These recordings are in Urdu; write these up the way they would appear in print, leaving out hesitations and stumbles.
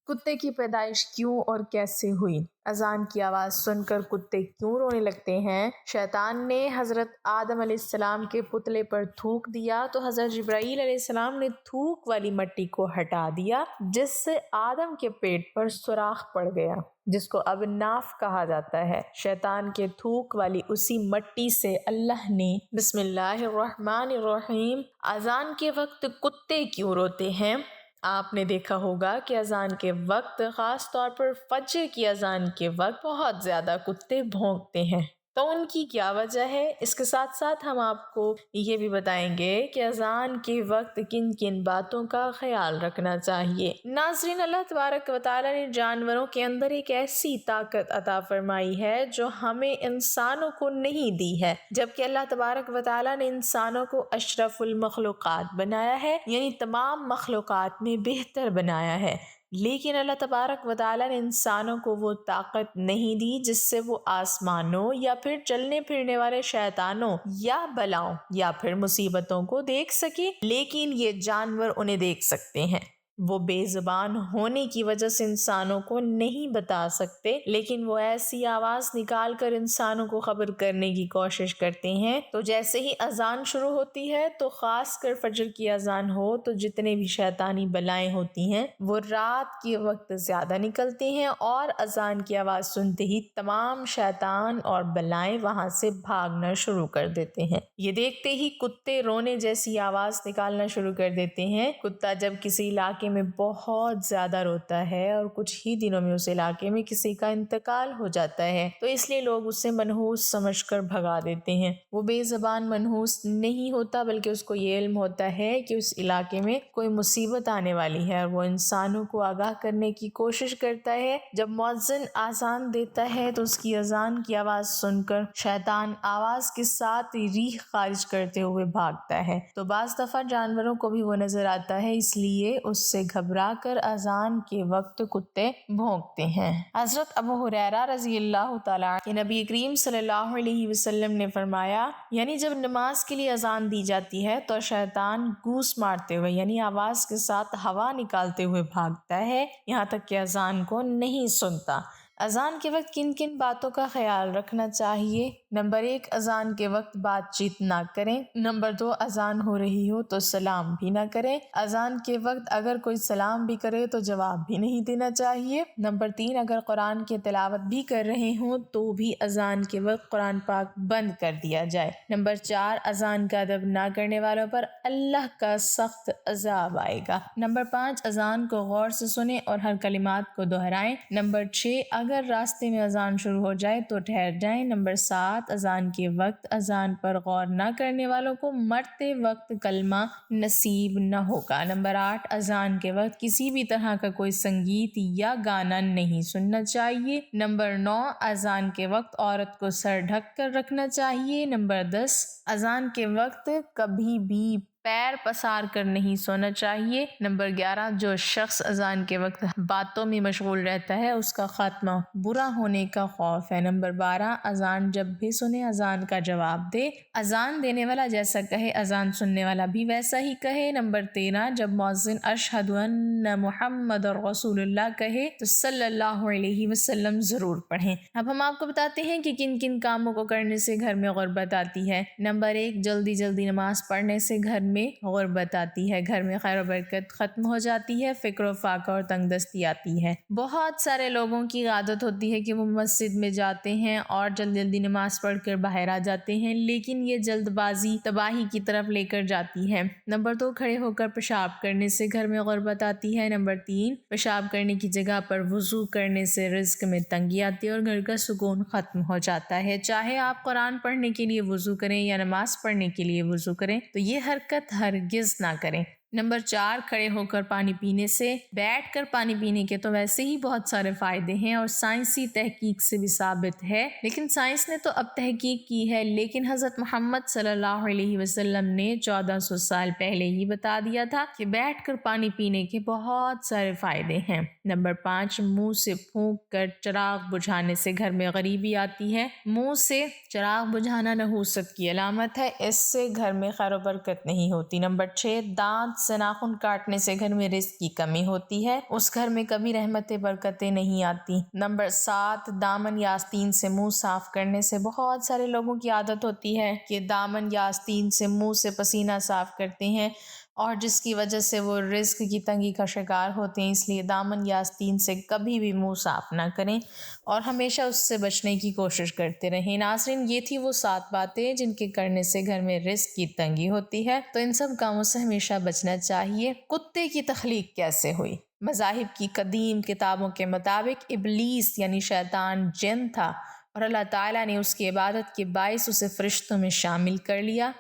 کتے کی پیدائش کیوں اور کیسے ہوئی؟ اذان کی آواز سن کر کتے کیوں رونے لگتے ہیں؟ شیطان نے حضرت آدم علیہ السلام کے پتلے پر تھوک دیا تو حضرت جبرائیل علیہ السلام نے تھوک والی مٹی کو ہٹا دیا، جس سے آدم کے پیٹ پر سوراخ پڑ گیا، جس کو اب ناف کہا جاتا ہے۔ شیطان کے تھوک والی اسی مٹی سے اللہ نے بسم اللہ الرحمن الرحیم اذان کے وقت کتے کیوں روتے ہیں؟ آپ نے دیکھا ہوگا کہ اذان کے وقت، خاص طور پر فجر کی اذان کے وقت، بہت زیادہ کتے بھونکتے ہیں۔ تو ان کی کیا وجہ ہے؟ اس کے ساتھ ساتھ ہم آپ کو یہ بھی بتائیں گے کہ اذان کے وقت کن کن باتوں کا خیال رکھنا چاہیے۔ ناظرین، اللہ تبارک و تعالیٰ نے جانوروں کے اندر ایک ایسی طاقت عطا فرمائی ہے جو ہمیں انسانوں کو نہیں دی ہے، جبکہ اللہ تبارک و تعالیٰ نے انسانوں کو اشرف المخلوقات بنایا ہے، یعنی تمام مخلوقات میں بہتر بنایا ہے، لیکن اللہ تبارک و تعالیٰ نے انسانوں کو وہ طاقت نہیں دی جس سے وہ آسمانوں یا پھر چلنے پھرنے والے شیطانوں یا بلاؤں یا پھر مصیبتوں کو دیکھ سکے، لیکن یہ جانور انہیں دیکھ سکتے ہیں۔ وہ بے زبان ہونے کی وجہ سے انسانوں کو نہیں بتا سکتے، لیکن وہ ایسی آواز نکال کر انسانوں کو خبر کرنے کی کوشش کرتے ہیں۔ تو جیسے ہی اذان شروع ہوتی ہے تو خاص کر فجر کی اذان ہو تو جتنے بھی شیطانی بلائیں ہوتی ہیں وہ رات کے وقت زیادہ نکلتے ہیں، اور اذان کی آواز سنتے ہی تمام شیطان اور بلائیں وہاں سے بھاگنا شروع کر دیتے ہیں۔ یہ دیکھتے ہی کتے رونے جیسی آواز نکالنا شروع کر دیتے ہیں۔ کتا جب کسی علاقے میں بہت زیادہ روتا ہے اور کچھ ہی دنوں میں اس علاقے میں کسی کا انتقال ہو جاتا ہے تو اس لیے لوگ اسے منحوس سمجھ کر بھگا دیتے ہیں۔ وہ بے زبان منحوس نہیں ہوتا، بلکہ اس کو یہ علم ہوتا ہے کہ اس علاقے میں کوئی مصیبت آنے والی ہے، اور وہ انسانوں کو آگاہ کرنے کی کوشش کرتا ہے۔ جب مؤذن اذان دیتا ہے تو اس کی اذان کی آواز سن کر شیطان آواز کے ساتھ ریح خارج کرتے ہوئے بھاگتا ہے، تو بعض دفعہ جانوروں کو بھی وہ نظر آتا ہے، اس لیے اس سے گھبرا کر اذان کے وقت کتے بھونکتے ہیں۔ حضرت ابو ہریرہ رضی اللہ تعالیٰ عنہ، نبی کریم صلی اللہ علیہ وسلم نے فرمایا، یعنی جب نماز کے لیے اذان دی جاتی ہے تو شیطان گوس مارتے ہوئے یعنی آواز کے ساتھ ہوا نکالتے ہوئے بھاگتا ہے، یہاں تک کہ اذان کو نہیں سنتا۔ اذان کے وقت کن کن باتوں کا خیال رکھنا چاہیے؟ نمبر 1، اذان کے وقت بات چیت نہ کریں۔ نمبر 2، اذان ہو رہی ہو تو سلام بھی نہ کریں۔ اذان کے وقت اگر کوئی سلام بھی کرے تو جواب بھی نہیں دینا چاہیے۔ نمبر 3، اگر قرآن کی تلاوت بھی کر رہے ہوں تو بھی اذان کے وقت قرآن پاک بند کر دیا جائے۔ نمبر 4، اذان کا ادب نہ کرنے والوں پر اللہ کا سخت عذاب آئے گا۔ نمبر 5، اذان کو غور سے سنیں اور ہر کلمات کو دہرائیں۔ نمبر 6، اگر راستے میں اذان شروع ہو جائے تو ٹھہر جائیں۔ نمبر 7، اذان کے وقت اذان پر غور نہ کرنے والوں کو مرتے وقت کلمہ نصیب نہ ہوگا۔ نمبر 8، اذان کے وقت کسی بھی طرح کا کوئی سنگیت یا گانا نہیں سننا چاہیے۔ نمبر 9، اذان کے وقت عورت کو سر ڈھک کر رکھنا چاہیے۔ نمبر 10، اذان کے وقت کبھی بھی پیر پسار کر نہیں سونا چاہیے۔ نمبر 11، جو شخص اذان کے وقت باتوں میں مشغول رہتا ہے اس کا خاتمہ برا ہونے کا خوف ہے۔ نمبر 12، اذان جب بھی سنے اذان کا جواب دے۔ اذان دینے والا جیسا کہے اذان سننے والا بھی ویسا ہی کہے۔ نمبر 13، جب مؤذن اشہد ان محمد رسول اللہ کہے تو صلی اللہ علیہ وسلم ضرور پڑھیں۔ اب ہم آپ کو بتاتے ہیں کہ کن کن کاموں کو کرنے سے گھر میں غربت آتی ہے۔ نمبر 1، جلدی جلدی نماز پڑھنے سے گھر میں غربت آتی ہے، گھر میں خیر و برکت ختم ہو جاتی ہے، فکر و فاقہ اور تنگ دستی آتی ہے۔ بہت سارے لوگوں کی عادت ہوتی ہے کہ وہ مسجد میں جاتے ہیں اور جلدی جلدی نماز پڑھ کر باہر آ جاتے ہیں، لیکن یہ جلد بازی تباہی کی طرف لے کر جاتی ہے۔ نمبر 2، کھڑے ہو کر پیشاب کرنے سے گھر میں غربت آتی ہے۔ نمبر 3، پیشاب کرنے کی جگہ پر وضو کرنے سے رزق میں تنگی آتی ہے اور گھر کا سکون ختم ہو جاتا ہے۔ چاہے آپ قرآن پڑھنے کے لیے وضو کریں یا نماز پڑھنے کے لیے وضو کریں تو یہ حرکت ہرگز نہ کریں۔ نمبر 4، کھڑے ہو کر پانی پینے سے، بیٹھ کر پانی پینے کے تو ویسے ہی بہت سارے فائدے ہیں اور سائنسی تحقیق سے بھی ثابت ہے، لیکن سائنس نے تو اب تحقیق کی ہے، لیکن حضرت محمد صلی اللہ علیہ وسلم نے 1400 سال پہلے ہی بتا دیا تھا کہ بیٹھ کر پانی پینے کے بہت سارے فائدے ہیں۔ نمبر 5، منہ سے پھونک کر چراغ بجھانے سے گھر میں غریبی آتی ہے۔ منہ سے چراغ بجھانا نحوست کی علامت ہے، اس سے گھر میں خیر و برکت نہیں ہوتی۔ نمبر 6، دانت سے ناخن کاٹنے سے گھر میں رزق کی کمی ہوتی ہے، اس گھر میں کبھی رحمتیں برکتیں نہیں آتی۔ نمبر 7، دامن یا آستین سے منہ صاف کرنے سے بہت سارے لوگوں کی عادت ہوتی ہے کہ دامن یا آستین سے منہ سے پسینہ صاف کرتے ہیں، اور جس کی وجہ سے وہ رزق کی تنگی کا شکار ہوتے ہیں۔ اس لیے دامن یا آستین سے کبھی بھی منہ صاف نہ کریں اور ہمیشہ اس سے بچنے کی کوشش کرتے رہیں۔ ناظرین، یہ تھی وہ 7 باتیں جن کے کرنے سے گھر میں رزق کی تنگی ہوتی ہے، تو ان سب کاموں سے ہمیشہ بچنا چاہیے۔ کتے کی تخلیق کیسے ہوئی؟ مذاہب کی قدیم کتابوں کے مطابق ابلیس یعنی شیطان جن تھا، اور اللہ تعالیٰ نے اس کی عبادت کے باعث اسے فرشتوں میں شامل کر لیا۔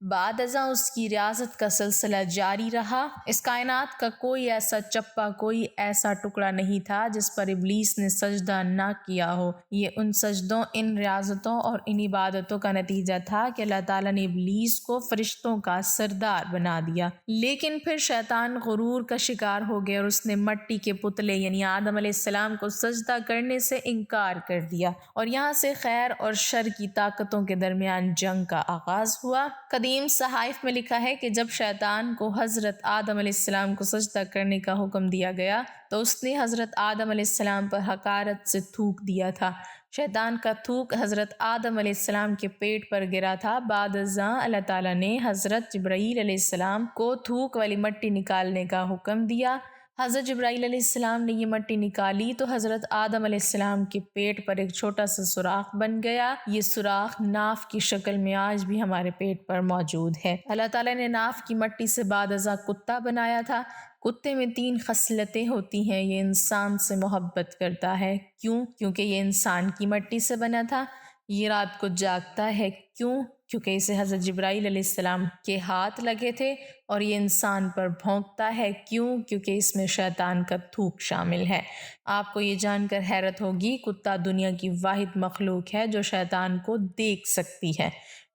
بعد ازاں اس کی ریاضت کا سلسلہ جاری رہا۔ اس کائنات کا کوئی ایسا چپا، کوئی ایسا ٹکڑا نہیں تھا جس پر ابلیس نے سجدہ نہ کیا ہو۔ یہ ان سجدوں، ان ریاضتوں اور ان عبادتوں کا نتیجہ تھا کہ اللہ تعالیٰ نے ابلیس کو فرشتوں کا سردار بنا دیا۔ لیکن پھر شیطان غرور کا شکار ہو گیا اور اس نے مٹی کے پتلے یعنی آدم علیہ السلام کو سجدہ کرنے سے انکار کر دیا، اور یہاں سے خیر اور شر کی طاقتوں کے درمیان جنگ کا آغاز ہوا۔ قدیم صحائف میں لکھا ہے کہ جب شیطان کو حضرت آدم علیہ السلام کو سجدہ کرنے کا حکم دیا گیا تو اس نے حضرت آدم علیہ السلام پر حقارت سے تھوک دیا تھا۔ شیطان کا تھوک حضرت آدم علیہ السلام کے پیٹ پر گرا تھا۔ بعد ازاں اللہ تعالیٰ نے حضرت جبرائیل علیہ السلام کو تھوک والی مٹی نکالنے کا حکم دیا۔ حضرت جبرائیل علیہ السلام نے یہ مٹی نکالی تو حضرت آدم علیہ السلام کے پیٹ پر ایک چھوٹا سا سوراخ بن گیا۔ یہ سوراخ ناف کی شکل میں آج بھی ہمارے پیٹ پر موجود ہے۔ اللہ تعالیٰ نے ناف کی مٹی سے بعد ازاں کتا بنایا تھا۔ کتے میں 3 خصلتیں ہوتی ہیں۔ یہ انسان سے محبت کرتا ہے۔ کیوں؟ کیونکہ یہ انسان کی مٹی سے بنا تھا۔ یہ رات کو جاگتا ہے۔ کیوں؟ کیونکہ اسے حضرت جبرائیل علیہ السلام کے ہاتھ لگے تھے۔ اور یہ انسان پر بھونکتا ہے۔ کیوں؟ کیونکہ اس میں شیطان کا تھوک شامل ہے۔ آپ کو یہ جان کر حیرت ہوگی، کتا دنیا کی واحد مخلوق ہے جو شیطان کو دیکھ سکتی ہے۔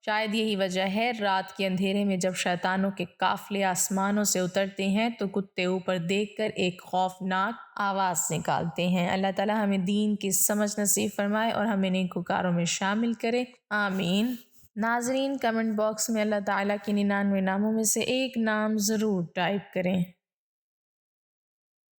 شاید یہی وجہ ہے رات کے اندھیرے میں جب شیطانوں کے قافلے آسمانوں سے اترتے ہیں تو کتے اوپر دیکھ کر ایک خوفناک آواز نکالتے ہیں۔ اللہ تعالیٰ ہمیں دین کی سمجھ نصیب فرمائے اور ہمیں نیکوکاروں میں شامل کرے، آمین۔ ناظرین، کمنٹ باکس میں اللہ تعالیٰ کے 99 ناموں میں سے ایک نام ضرور ٹائپ کریں۔